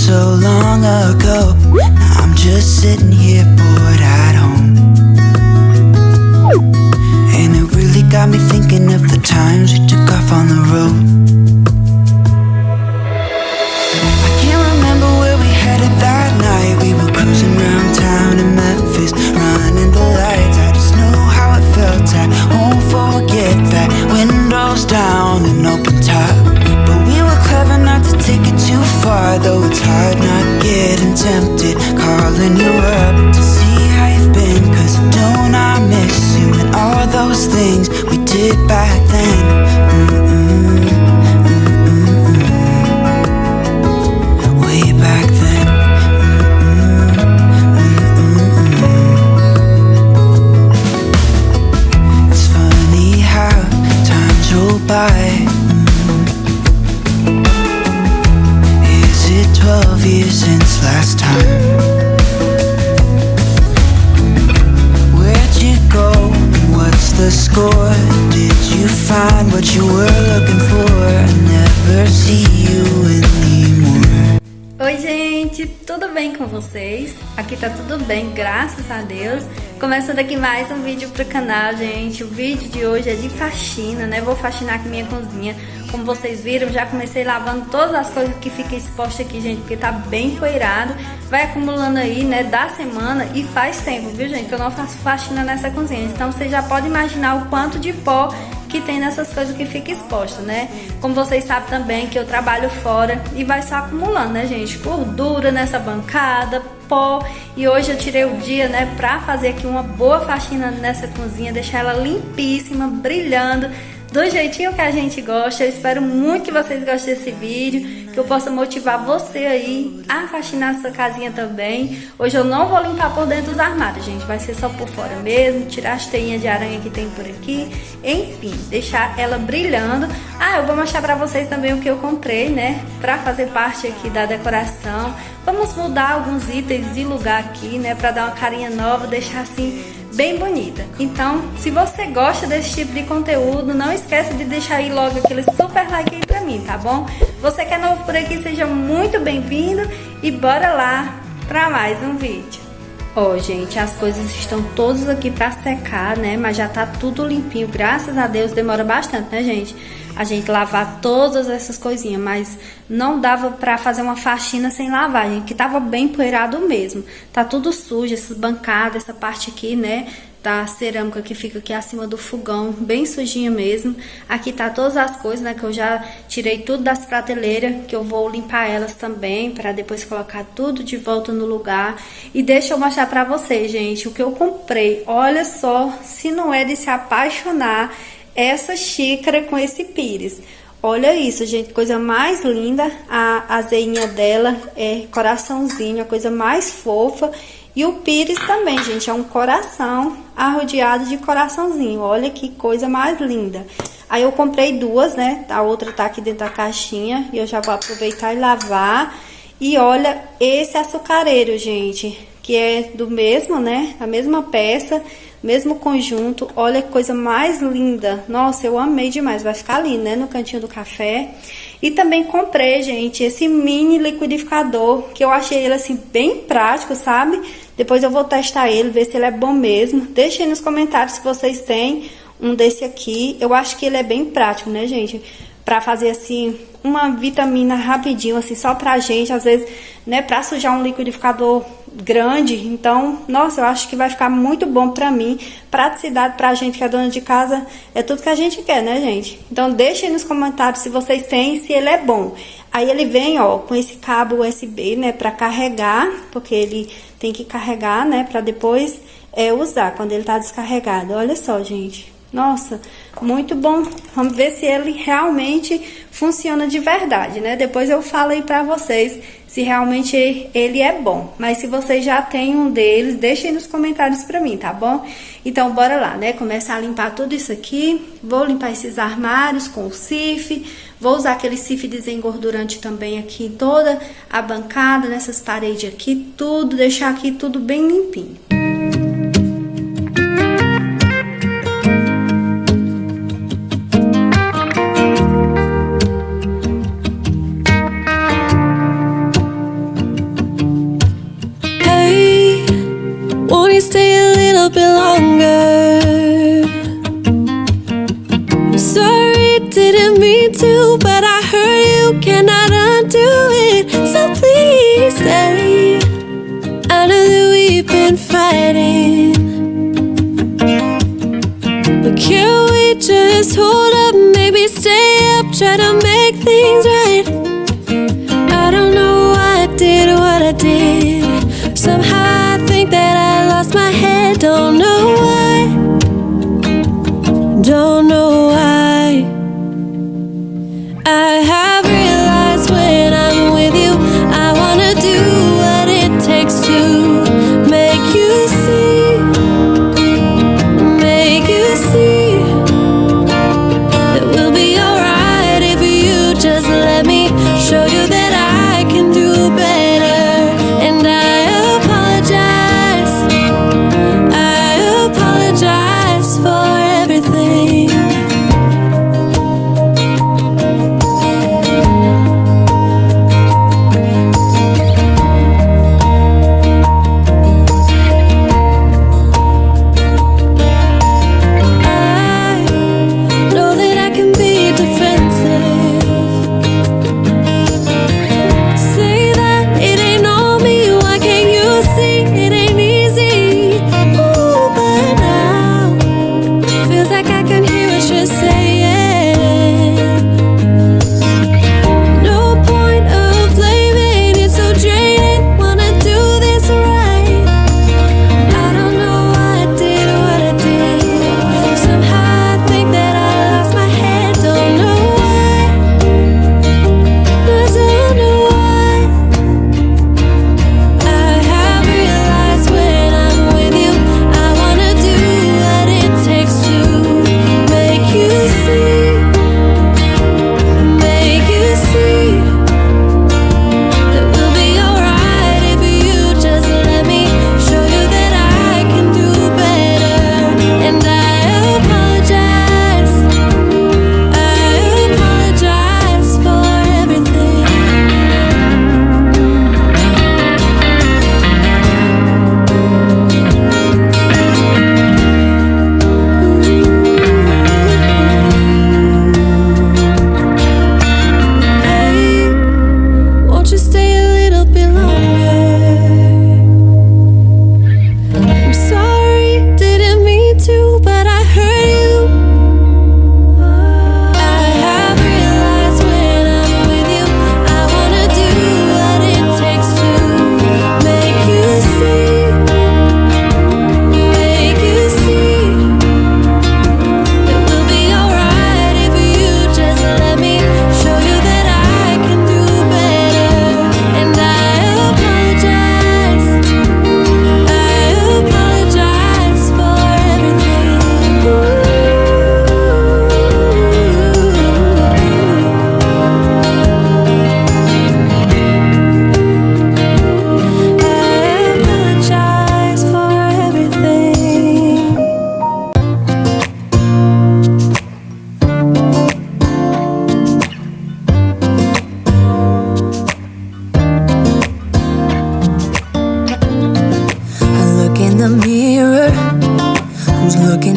so long ago. Now I'm just sitting here bored at home, and it really got me thinking of the times we took off on the road. I can't remember where we headed that night. We were cruising around town in Memphis, running the lights. I just know how it felt. I won't forget that. Windows down and open top, but we were clever not to take it too far. Though it's hard not getting tempted, calling you up to see how you've been. Cause don't I miss you and all those things we did back then. Way back then. It's funny how times roll by. Is it 12 years since last time? Where'd you go? What's the score? Did you find what you were looking for? I never see you anymore. Oi gente, tudo bem com vocês? Aqui tá tudo bem, graças a Deus. Começando aqui mais um vídeo pro canal, gente. O vídeo de hoje é de faxina, né? Vou faxinar aqui minha cozinha. Como vocês viram, já comecei lavando todas as coisas que ficam expostas aqui, gente, porque tá bem poeirado. Vai acumulando aí, né, da semana, e faz tempo, viu, gente, que eu não faço faxina nessa cozinha. Então você já pode imaginar o quanto de pó que tem nessas coisas que fica exposta, né? Como vocês sabem também que eu trabalho fora e vai só acumulando, né, gente? Gordura nessa bancada, pó. E hoje eu tirei o dia, né, pra fazer aqui uma boa faxina nessa cozinha, deixar ela limpíssima, brilhando, do jeitinho que a gente gosta. Eu espero muito que vocês gostem desse vídeo, que eu possa motivar você aí a faxinar sua casinha também. Hoje eu não vou limpar por dentro dos armários, gente, vai ser só por fora mesmo, tirar as teinhas de aranha que tem por aqui, enfim, deixar ela brilhando. Ah, eu vou mostrar pra vocês também o que eu comprei, né, pra fazer parte aqui da decoração. Vamos mudar alguns itens de lugar aqui, né, pra dar uma carinha nova, deixar assim bem bonita. Então, se você gosta desse tipo de conteúdo, não esqueça de deixar aí logo aquele super like aí pra mim, tá bom? Você que é novo por aqui, seja muito bem-vindo e bora lá pra mais um vídeo. Ó, gente, as coisas estão todas aqui pra secar, né? Mas já tá tudo limpinho, graças a Deus. Demora bastante, né, gente? A gente lavar todas essas coisinhas, mas não dava pra fazer uma faxina sem lavar, gente, que tava bem poeirado mesmo. Tá tudo sujo, essas bancadas, essa parte aqui, né, da cerâmica que fica aqui acima do fogão, bem sujinha mesmo. Aqui tá todas as coisas, né, que eu já tirei tudo das prateleiras, que eu vou limpar elas também, pra depois colocar tudo de volta no lugar. E deixa eu mostrar pra vocês, gente, o que eu comprei. Olha só, se não é de se apaixonar, essa xícara com esse pires. Olha isso, gente, coisa mais linda. A azeinha dela é coraçãozinho, a coisa mais fofa. E o pires também, gente, é um coração arrodeado de coraçãozinho. Olha que coisa mais linda. Aí eu comprei duas, né? A outra tá aqui dentro da caixinha e eu já vou aproveitar e lavar. E olha esse açucareiro, gente, que é do mesmo, né? A mesma peça, mesmo conjunto. Olha que coisa mais linda. Nossa, eu amei demais. Vai ficar ali, né, no cantinho do café. E também comprei, gente, esse mini liquidificador, que eu achei ele, assim, bem prático, sabe? Depois eu vou testar ele, ver se ele é bom mesmo. Deixa aí nos comentários se vocês têm um desse aqui. Eu acho que ele é bem prático, né, gente? Pra fazer, assim, uma vitamina rapidinho, assim, só pra gente, às vezes, né, pra sujar um liquidificador grande. Então, nossa, eu acho que vai ficar muito bom pra mim. Praticidade pra gente que é dona de casa é tudo que a gente quer, né, gente? Então, deixem aí nos comentários se vocês têm, se ele é bom. Aí ele vem, ó, com esse cabo USB, né, pra carregar, porque ele tem que carregar, né, pra depois usar quando ele tá descarregado. Olha só, gente. Nossa, muito bom. Vamos ver se ele realmente funciona de verdade, né? Depois eu falo aí pra vocês se realmente ele é bom. Mas se vocês já têm um deles, deixem aí nos comentários pra mim, tá bom? Então, bora lá, né? Começar a limpar tudo isso aqui. Vou limpar esses armários com o sif. Vou usar aquele sif desengordurante também aqui em toda a bancada, nessas paredes aqui, tudo. Deixar aqui tudo bem limpinho. little bit longer. I'm sorry, didn't mean to, but I heard you cannot undo it. So please stay. I know that we've been fighting, but can't we just hold up, maybe stay up, try to make things right? I don't know why I did what I did. Somehow I think that I lost my head. Don't know why. Don't know why. I have realized when I'm with you, I wanna do what it takes to make you see, make you see that we'll be alright if you just let me show you that I can do better. And I apologize for everything.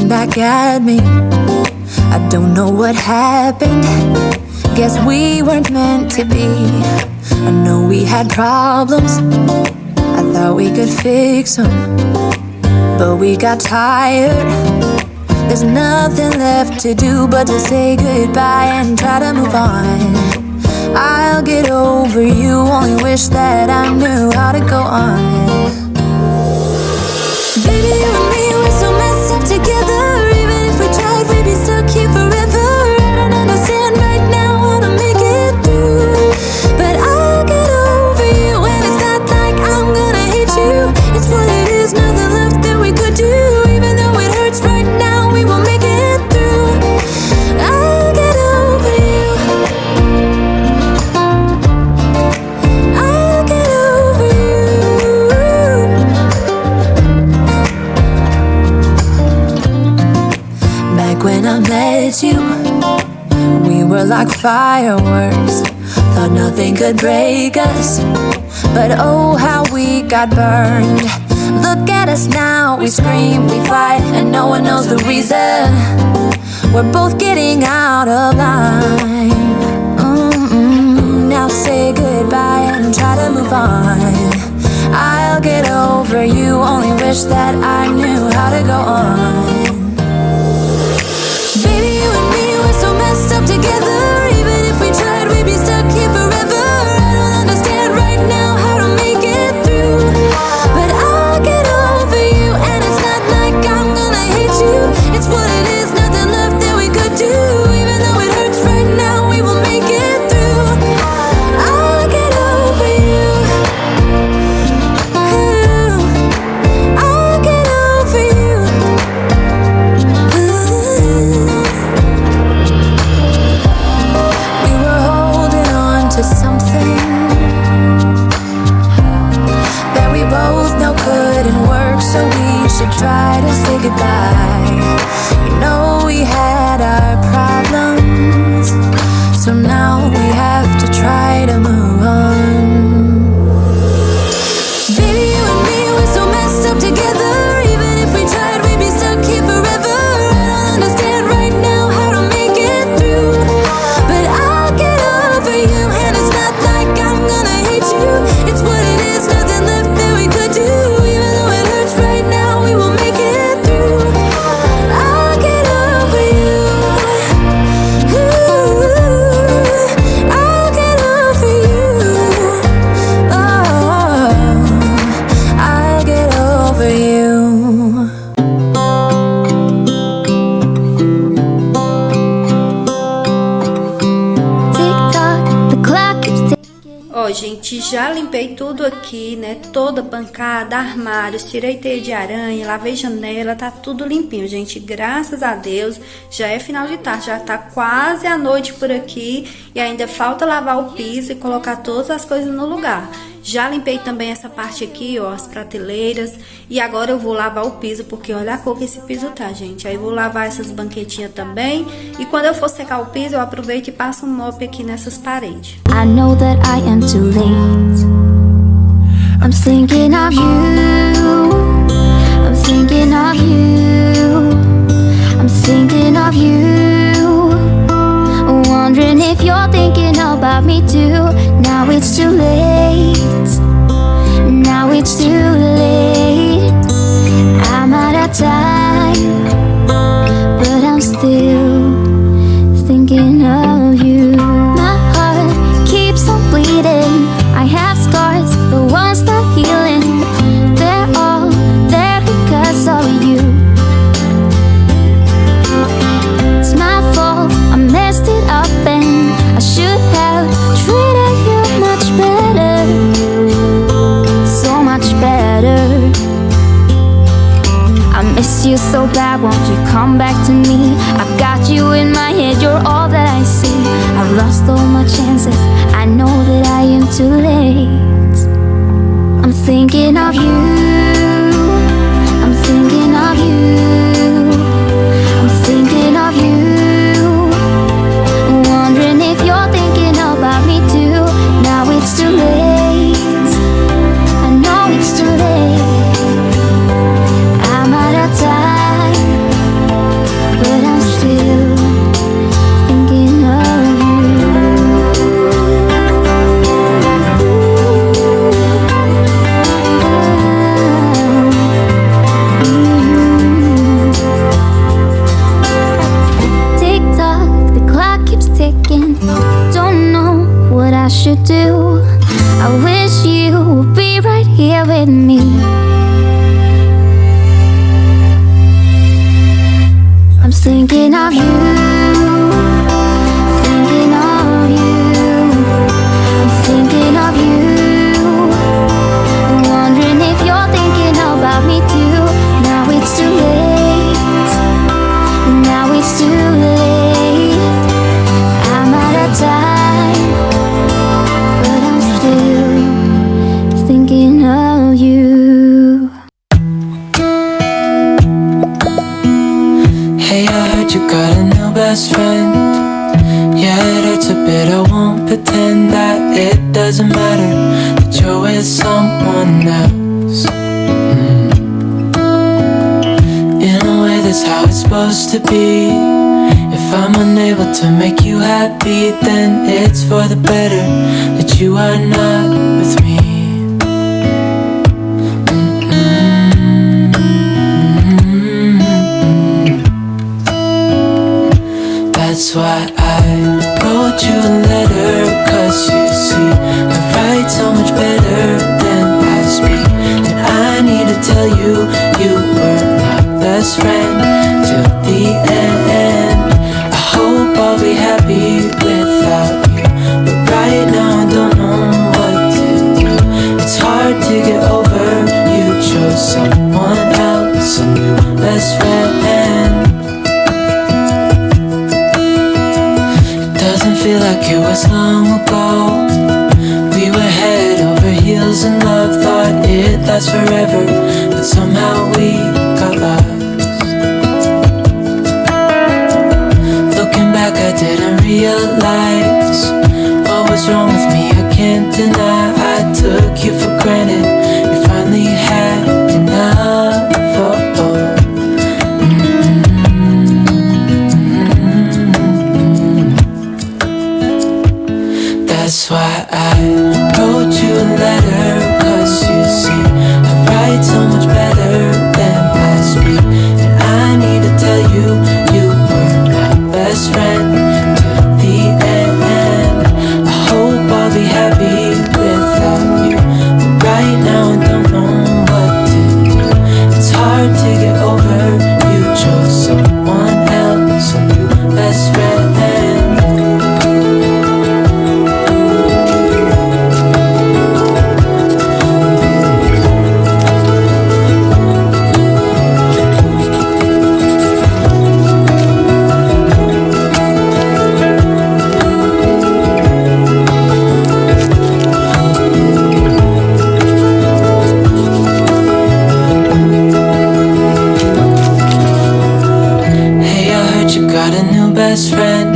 back at me. I don't know what happened, guess we weren't meant to be. I know we had problems, I thought we could fix them, but we got tired. There's nothing left to do but to say goodbye and try to move on. I'll get over you, only wish that I knew how to go on. Baby, you and me, we're so messed up together. Even if we tried, we'd be stuck here forever. I don't understand right now how to make it through, but I'll get over you, and it's not like I'm gonna hate you. It's what it is, nothing left that we could do. Even though it hurts right now, we will make it through. I'll get over you, I'll get over you. Back when I met you, we were like fireworks, thought nothing could break us. but oh how we got burned. Look at us now, we scream, we fight, and no one knows the reason. We're both getting out of line. Now say goodbye and try to move on. I'll get over you, only wish that I knew how to go on. Baby, you and me, we're so messed up together. Even if we tried, we'd be stuck here forever. I don't understand right now how to make it through, but I'll get over you, and it's not like I'm gonna hate you. It's what it is, nothing left that we could do. Even though it hurts right now, we will make it through. I'll get over you. I'll get over you. We were holding on to something that we both know couldn't work, so we should try to say goodbye. You know we had our problems, so now we have to try to move on. Baby, you and me, we're so messed up together. Even if we tried, we'd be stuck here forever. I don't understand right now how to make it through, but I'll get over you, and it's not like I'm gonna hate you. It's what it is, nothing left that we could do. Even though it hurts right now, we will make it through. I'll get over you. I'll get over you. Oh, I'll get over you. Tick-tock, the clock keeps ticking. Ó, gente, já limpei tudo aqui, né? Toda bancada, armários, tirei teia de aranha, lavei janela, tá tudo limpinho, gente. Graças a Deus, já é final de tarde, já tá quase a noite por aqui e ainda falta lavar o piso e colocar todas as coisas no lugar. Já limpei também essa parte aqui, ó, as prateleiras. E agora eu vou lavar o piso, porque olha a cor que esse piso tá, gente. Aí eu vou lavar essas banquetinhas também. E quando eu for secar o piso, eu aproveito e passo um mop aqui nessas paredes. I know that I am too late. I'm thinking of you. I'm thinking of you. I'm thinking of you. Wondering if you're thinking about me too. Now it's too late. Now it's too late. I'm out of time, but I'm still thinking of you. My heart keeps on bleeding. I have scars, the ones not healing. They're all there because of you. It's my fault, I messed it up, and I should have treated you much better. So much better. I miss you so bad, won't you come back to me? I've got you in my head, you're all that I see. I've lost all my chances, I know that I am too late. I'm thinking of you. I'm thinking of you. I'm thinking of you. Wondering if you're thinking about me too. Now it's too late. I know it's too late. I'm out of time, but I'm still thinking of you. Tick-tock, the clock keeps ticking. Don't know what I should do. I wish you would be right here with me. I'm thinking of you. Thinking of you. I'm thinking of you. Wondering if you're thinking about me too. Now it's too late. Now it's too late. I'm out of time, but I'm still thinking of you. Hey, I heard you got a new best friend. Yeah, it hurts a bit, I won't pretend that it doesn't matter, that you're with with someone else. In a way, that's how it's supposed to be. If I'm unable to make you happy, then it's for the better that you are not with me. That's why I wrote you a letter, 'cause you see, I write so much better than I speak. And I need to tell you, you were my best friend till the end. I hope I'll be happy without you, but right now I don't know what to do. It's hard to get over, you chose someone else, a new best friend. Feel like it was long ago. We were head over heels in love, thought it'd last forever, but somehow we got lost. Looking back, I didn't realize what was wrong with me. I can't deny I took you for granted. You finally had enough. That's why I wrote you a letter, 'cause you see, I write so much better than I speak. And I need to tell you, you were my best friend till the end. I hope I'll be happy without you, but right now I don't know what to do. It's hard to get over, you chose someone else, a new best friend. Best friend,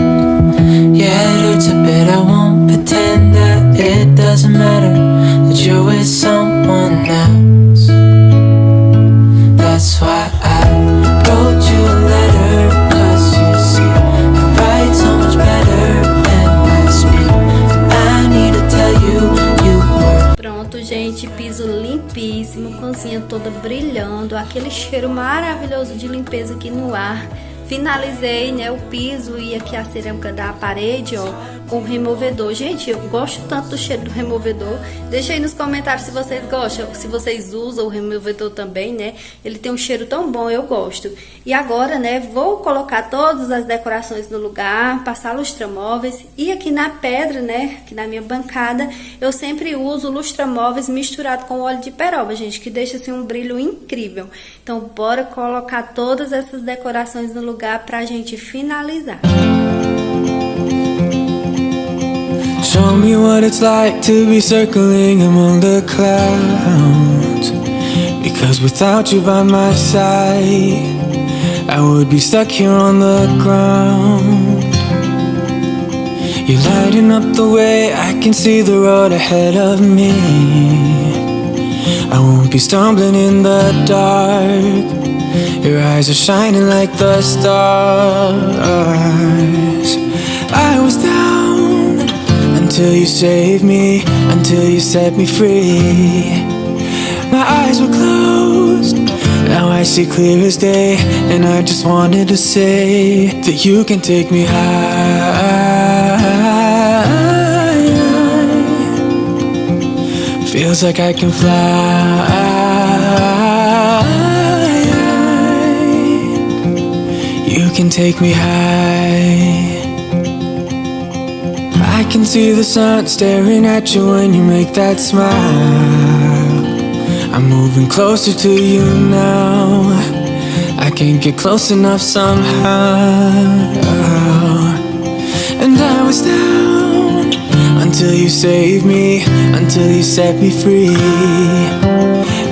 yeah, it hurts a bit. I won't pretend that it doesn't matter that you're with someone else. That's why I wrote you a letter, 'cause you see, I write so much better than I speak. I need to tell you, you were. Pronto, gente, piso limpíssimo, cozinha toda brilhando, aquele cheiro maravilhoso de limpeza aqui no ar. Finalizei, né, o piso e aqui a cerâmica da parede, ó, com o removedor. Gente, eu gosto tanto do cheiro do removedor. Deixa aí nos comentários se vocês gostam, se vocês usam o removedor também, né? Ele tem um cheiro tão bom, eu gosto. E agora, né, vou colocar todas as decorações no lugar, passar lustramóveis. E aqui na pedra, né, aqui na minha bancada, eu sempre uso lustramóveis misturado com óleo de peroba, gente, que deixa assim um brilho incrível. Então, bora colocar todas essas decorações no lugar pra gente finalizar. Show me what it's like to be circling among the clouds, because without you by my side, I would be stuck here on the ground. You're lighting up the way, I can see the road ahead of me. I won't be stumbling in the dark. Your eyes are shining like the stars. I was down until you saved me, until you set me free. My eyes were closed, now I see clear as day. And I just wanted to say that you can take me high. Feels like I can fly. You can take me high. I can see the sun staring at you when you make that smile. I'm moving closer to you now. I can't get close enough somehow. And I was down until you saved me, until you set me free.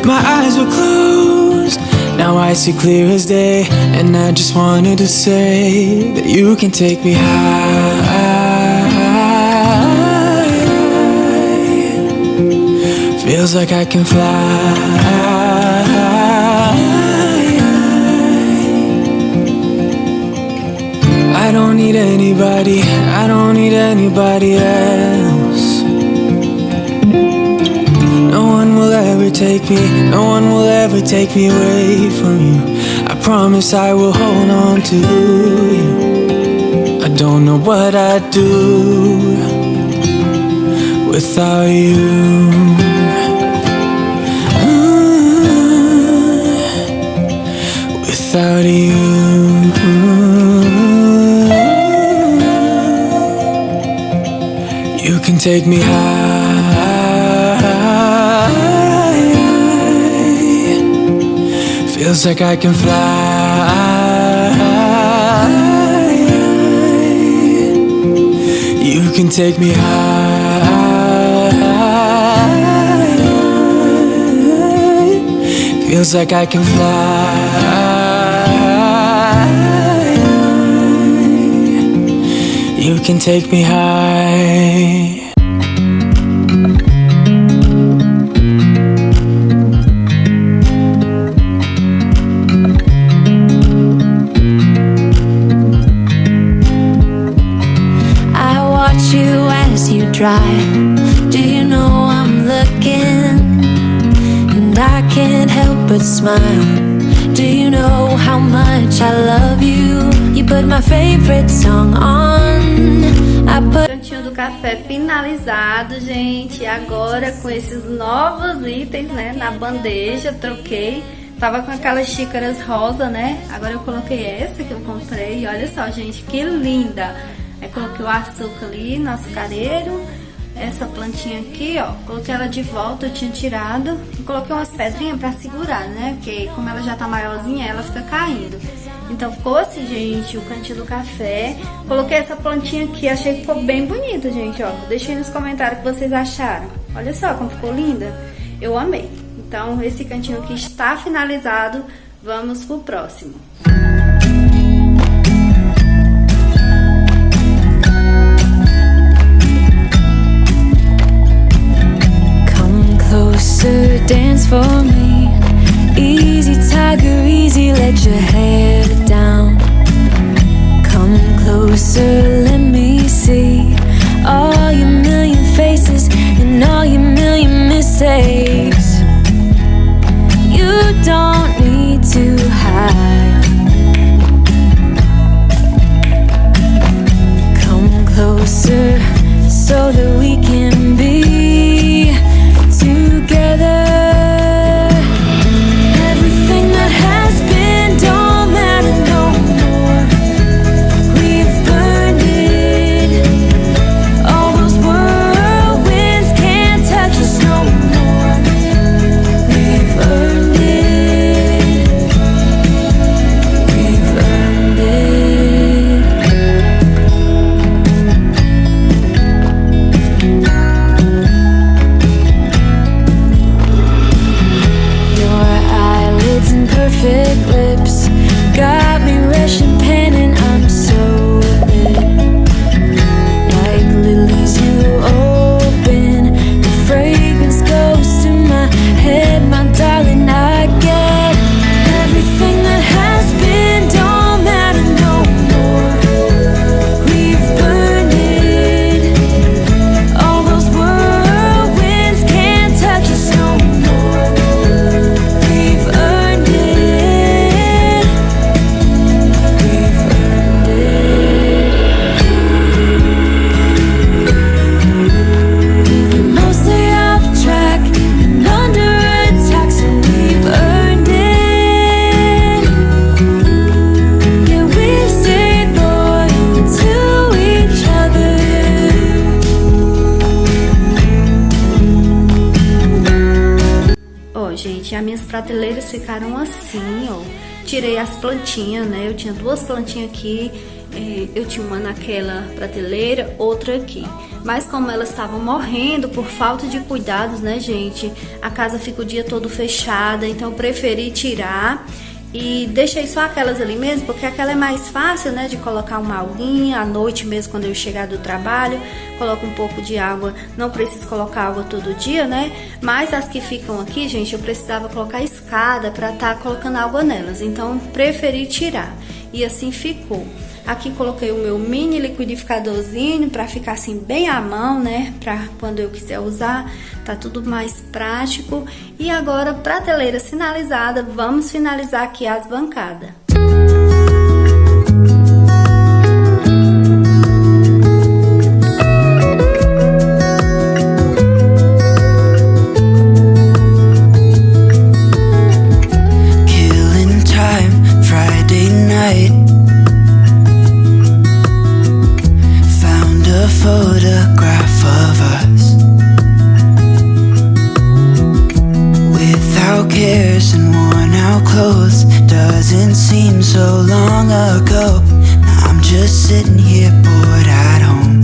My eyes were closed, now I see clear as day. And I just wanted to say that you can take me high. Feels like I can fly. I don't need anybody, I don't need anybody else. No one will ever take me, no one will ever take me away from you. I promise I will hold on to you. I don't know what I'd do without you. Without you. You can take me high. Feels like I can fly. You can take me high. Feels like I can fly. You can take me high. Drive. Do you know I'm looking? And I can't help but smile. Do you know how much I love you? You put my favorite song on. I put... Cantinho do café finalizado, gente. Agora com esses novos itens, né, na bandeja, troquei. Tava com aquelas xícaras rosa, né? Agora eu coloquei essa que eu comprei. E olha só, gente, que linda! Aí coloquei o açúcar ali no açucareiro. Essa plantinha aqui, ó, coloquei ela de volta, eu tinha tirado. E coloquei umas pedrinhas pra segurar, né? Porque como ela já tá maiorzinha, ela fica caindo. Então ficou assim, gente, o cantinho do café. Coloquei essa plantinha aqui, achei que ficou bem bonita, gente, ó. Deixei nos comentários o que vocês acharam. Olha só como ficou linda. Eu amei. Então esse cantinho aqui está finalizado. Vamos pro próximo. Closer, dance for me. Easy, tiger, easy, let your hair down. Come closer, let me see all your million faces and all your million mistakes. You don't need to hide. Come closer so that we can be together. Everything that has been don't matter no more. We've burned it. All those whirlwinds can't touch us no more. We've earned it. We've earned it. Your eyelids and perfect lips got me rushing, panting, I'm so lit. Like lilies you open, the fragrance goes to my head, my darling, I get everything that has been don't matter no more. We've burned it. All those whirlwinds can't touch us no more. We've earned it. We've earned it. We've been mostly off track and under attack, so we've earned it. Yeah, we've stayed loyal to each other. Ó, gente, as minhas prateleiras ficaram assim, ó. Tirei as plantinhas, né? Eu tinha duas plantinhas aqui. Eu tinha uma naquela prateleira, outra aqui. Mas como elas estavam morrendo por falta de cuidados, né, gente? A casa fica o dia todo fechada, então eu preferi tirar. E deixei só aquelas ali mesmo, porque aquela é mais fácil, né, de colocar uma aguinha à noite mesmo, quando eu chegar do trabalho, coloco um pouco de água, não preciso colocar água todo dia, né, mas as que ficam aqui, gente, eu precisava colocar escada para estar colocando água nelas, então preferi tirar, e assim ficou. Aqui coloquei o meu mini liquidificadorzinho para ficar assim bem à mão, né? Para quando eu quiser usar, tá tudo mais prático. E agora, prateleira finalizada, vamos finalizar aqui as bancadas. Killing time, Friday night. Photograph of us without cares and worn out clothes. Doesn't seem so long ago. Now I'm just sitting here bored at home,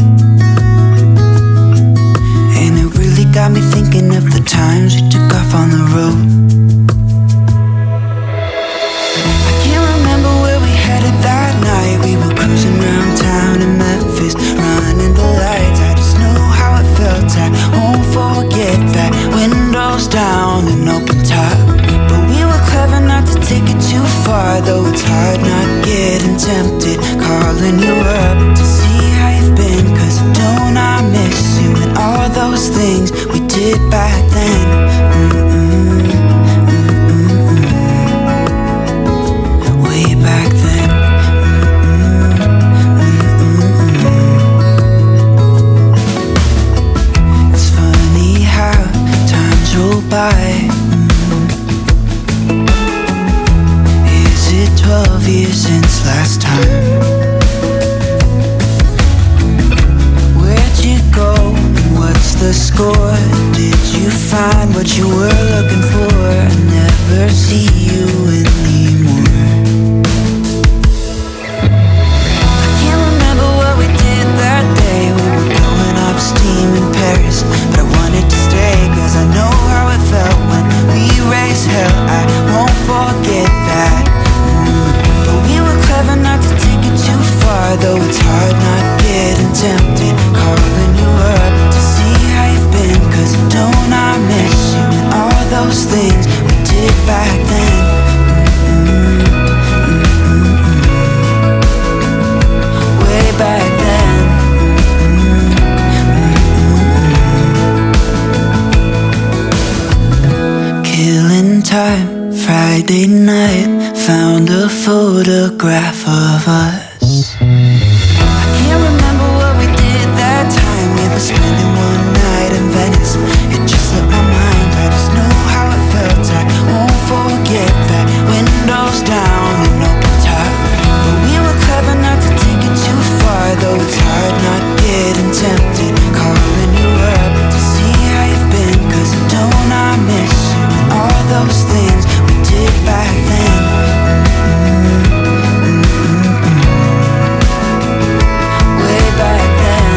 and it really got me thinking of the times we took off on the road. I can't remember where we headed that night. We were cruising around town in Memphis, running the lights. I just know how it felt. I won't forget that. Windows down and open top, but we were clever not to take it too far. Though it's hard not getting tempted, calling you up to see how you've been. Cause don't I miss you and all those things we did back then. Way back then. It's funny how times roll by. Is it 12 years since last time? Where'd you go? What's the score? Did you find what you were looking for? I never see you anymore. I can't remember what we did that day. We were blowing off steam in Paris, but I wanted to stay, cause I know how it felt when we raised hell. I won't forget that. But we were clever not to take it too far. Though it's hard not getting tempted, calling you up to see how you've been. Cause don't I miss you and all those things we did back then. Way back then. Killing time, Friday night. Found a photograph of us. I can't remember what we did that time. We were spending one night in Venice. It just slipped my mind. I just know how it felt. I won't forget that. Windows down and open top, but we were clever not to take it too far. Though it's hard not getting tempted, calling you up to see how you've been. Cause don't I miss you and all those things we did back then. Way back then.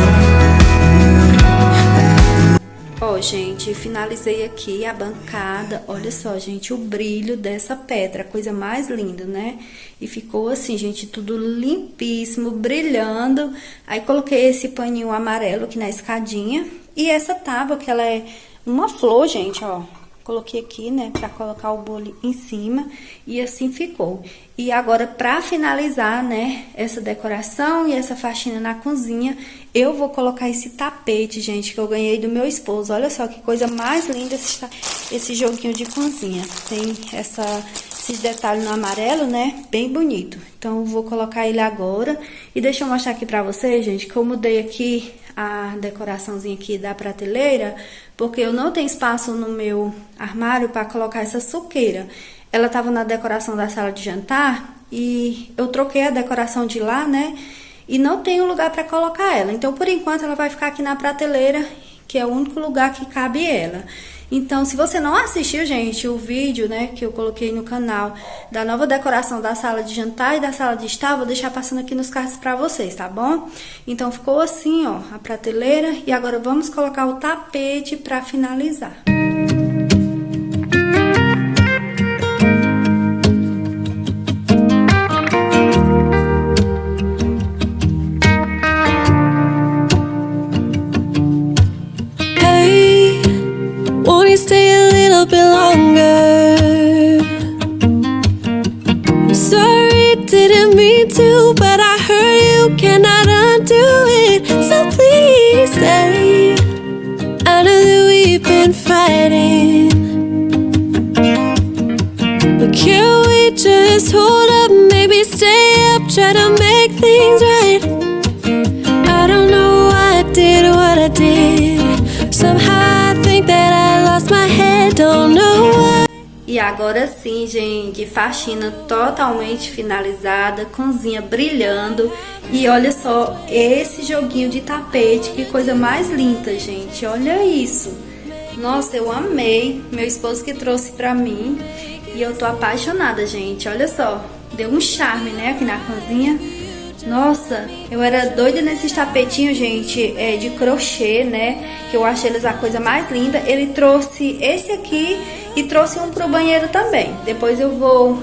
Ó, gente, finalizei aqui a bancada. Olha só, gente, o brilho dessa pedra, a coisa mais linda, né? E ficou assim, gente, tudo limpíssimo, brilhando. Aí coloquei esse paninho amarelo aqui na escadinha. E essa tábua, que ela é uma flor, gente, ó. Coloquei aqui, né, pra colocar o bolo em cima, e assim ficou. E agora, pra finalizar, né, essa decoração e essa faxina na cozinha, eu vou colocar esse tapete, gente, que eu ganhei do meu esposo. Olha só que coisa mais linda esse joguinho de cozinha. Tem esses detalhes no amarelo, né, bem bonito. Então, eu vou colocar ele agora. E deixa eu mostrar aqui pra vocês, gente, que eu mudei aqui a decoraçãozinha aqui da prateleira, porque eu não tenho espaço no meu armário para colocar essa suqueira. Ela tava na decoração da sala de jantar e eu troquei a decoração de lá, né? E não tenho lugar para colocar ela. Então, por enquanto, ela vai ficar aqui na prateleira, que é o único lugar que cabe ela. Então, se você não assistiu, gente, o vídeo, né, que eu coloquei no canal da nova decoração da sala de jantar e da sala de estar, vou deixar passando aqui nos cards pra vocês, tá bom? Então, ficou assim, ó, a prateleira. E agora vamos colocar o tapete pra finalizar. try to make things right. I don't know why I did what I did. Somehow I think that I lost my head, don't know why. E agora sim, gente, faxina totalmente finalizada, cozinha brilhando. E olha só esse joguinho de tapete, que coisa mais linda, gente. Olha isso. Nossa, eu amei. Meu esposo que trouxe pra mim. E eu tô apaixonada, gente. Olha só, deu um charme, né, aqui na cozinha. Nossa, eu era doida nesses tapetinhos, gente, de crochê, né? Que eu achei eles a coisa mais linda. Ele trouxe esse aqui e trouxe um pro banheiro também. Depois eu vou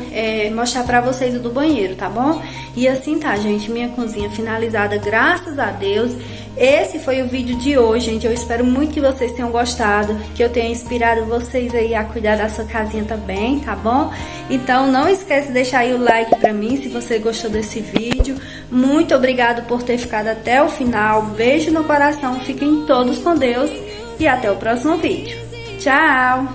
mostrar pra vocês o do banheiro, tá bom? E assim tá, gente, minha cozinha finalizada, graças a Deus. Esse foi o vídeo de hoje, gente. Eu espero muito que vocês tenham gostado, que eu tenha inspirado vocês aí a cuidar da sua casinha também, tá bom? Então não esquece de deixar aí o like pra mim se você gostou desse vídeo. Muito obrigado por ter ficado até o final. Beijo no coração, fiquem todos com Deus e até o próximo vídeo. Tchau!